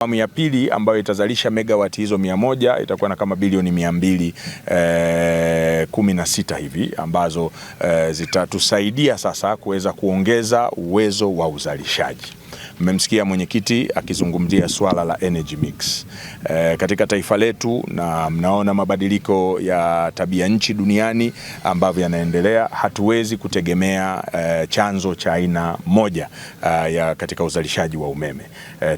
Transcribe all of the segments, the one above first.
Awamu ya pili ambayo itazalisha megawati hizo 100 itakuwa na kama bilioni 216 hivi ambazo zitatusaidia sasa kuweza kuongeza uwezo wa uzalishaji. Mmemsikia mwenyekiti akizungumzia swala la energy mix katika taifa letu, na mnaona mabadiliko ya tabia nchi duniani ambavyo yanaendelea. Hatuwezi kutegemea chanzo cha aina moja ya katika uzalishaji wa umeme.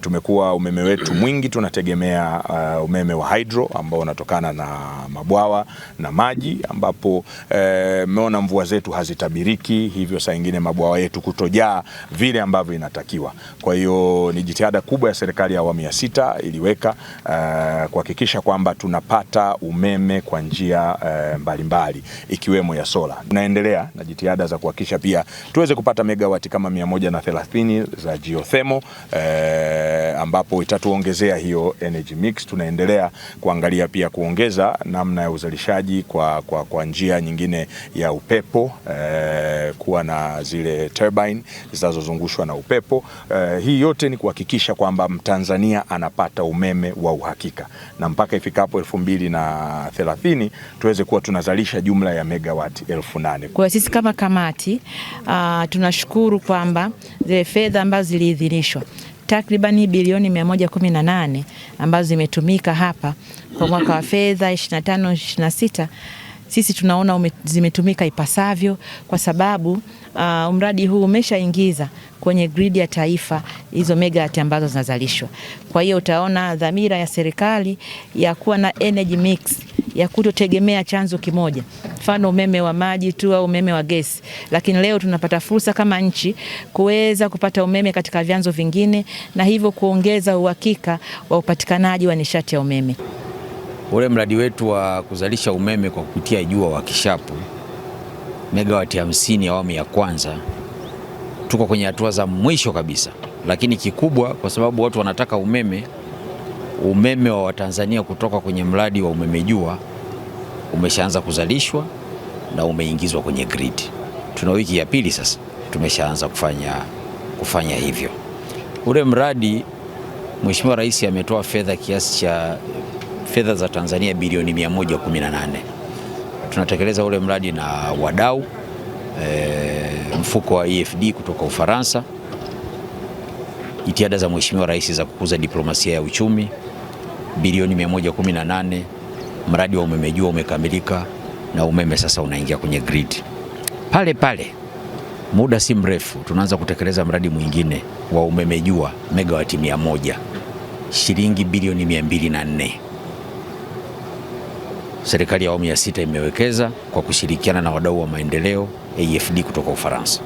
Tumekuwa umeme wetu mwingi tunategemea umeme wa hydro ambao unatokana na mabwawa na maji, ambapo mmeona mvua zetu hazitabiriki, hivyo saa nyingine mabwawa yetu kutojaa vile ambavyo inatakiwa. Kwa hiyo ni jitihada kubwa ya serikali ya awamu ya 6 iliweka kuhakikisha kwamba tunapata umeme kwa njia mbalimbali ikiwemo ya sola. Tunaendelea na jitihada za kuhakikisha pia tuweze kupata megawati kama 130 za geothermal ambapo itatuongezea hiyo energy mix. Tunaendelea kuangalia pia kuongeza namna ya uzalishaji kwa njia nyingine ya upepo, kuwa na zile turbine zinazozungushwa na upepo. Hii yote ni kuhakikisha kwamba Mtanzania anapata umeme wa uhakika, na mpaka ifikapo 2030 tuweze kuwa tunazalisha jumla ya megawati 8,000. Kwa sisi kama kamati tunashukuru kwamba zile fedha ambazo ziliidhinishwa takribani bilioni 118 ambazo zimetumika hapa kwa mwaka wa fedha 25-26, sisi tunaona zimetumika ipasavyo, kwa sababu mradi huu umeshaingiza kwenye grid ya taifa hizo megawati ambazo zinazalishwa. Kwa hiyo utaona dhamira ya serikali ya kuwa na energy mix, ya kutotegemea chanzo kimoja, mfano umeme wa maji tu au umeme wa gesi, lakini leo tunapata fursa kama nchi kuweza kupata umeme katika vyanzo vingine, na hivyo kuongeza uhakika wa upatikanaji wa nishati ya umeme. Ule mradi wetu wa kuzalisha umeme kwa kupitia jua wa Kishapu megawati 50 awamu ya kwanza, tuko kwenye hatua za mwisho kabisa, lakini kikubwa kwa sababu watu wanataka umeme wa Watanzania kutoka kwenye mradi wa umeme jua umeshaanza kuzalishwa na umeingizwa kwenye grid. Tuna wiki ya pili sasa tumeshaanza kufanya hivyo. Ule mradi Mheshimiwa Rais ametoa fedha kiasi cha fedha za Tanzania bilioni 118. Tunatekeleza ule mradi na wadau mfuko wa EFD kutoka Ufaransa, jitihada za Mheshimiwa Rais za kukuza diplomasia ya uchumi, bilioni 118. Mradi wa umeme jua umekamilika na umeme sasa unaingia kwenye grid. Pale muda si mrefu tunaanza kutekeleza mradi mwingine wa umeme jua megawati 100, shilingi bilioni 204. Serikali ya awamu ya 6 imewekeza kwa kushirikiana na wadau wa maendeleo AFD kutoka Ufaransa.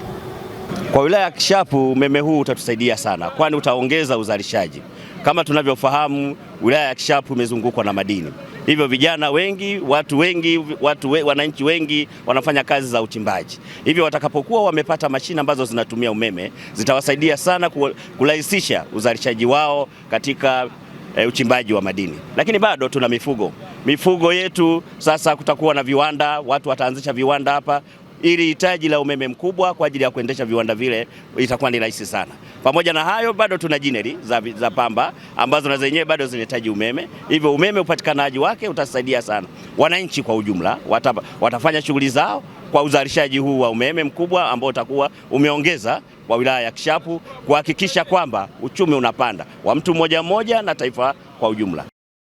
Kwa wilaya ya Kishapu umeme huu utatusaidia sana, kwani utaongeza uzalishaji. Kama tunavyofahamu, wilaya ya Kishapu imezungukwa na madini. Hivyo vijana wengi, wananchi wengi wanafanya kazi za uchimbaji. Hivyo watakapokuwa wamepata mashine ambazo zinatumia umeme, zitawasaidia sana kurahisisha uzalishaji wao katika uchimbaji wa madini. Lakini bado tuna mifugo yetu. Sasa kutakuwa na viwanda, watu wataanzisha viwanda hapa, ili hitaji la umeme mkubwa kwa ajili ya kuendesha viwanda vile itakuwa ni rahisi sana. Pamoja na hayo, bado tuna jineri za pamba ambazo na zenyewe bado zinahitaji umeme. Hivyo umeme upatikanaji wake utasaidia sana wananchi kwa ujumla, watafanya shughuli zao kwa uzalishaji huu wa umeme mkubwa ambao utakuwa umeongeza kwa wilaya ya Kishapu, kuhakikisha kwamba uchumi unapanda wa mtu mmoja na taifa kwa ujumla.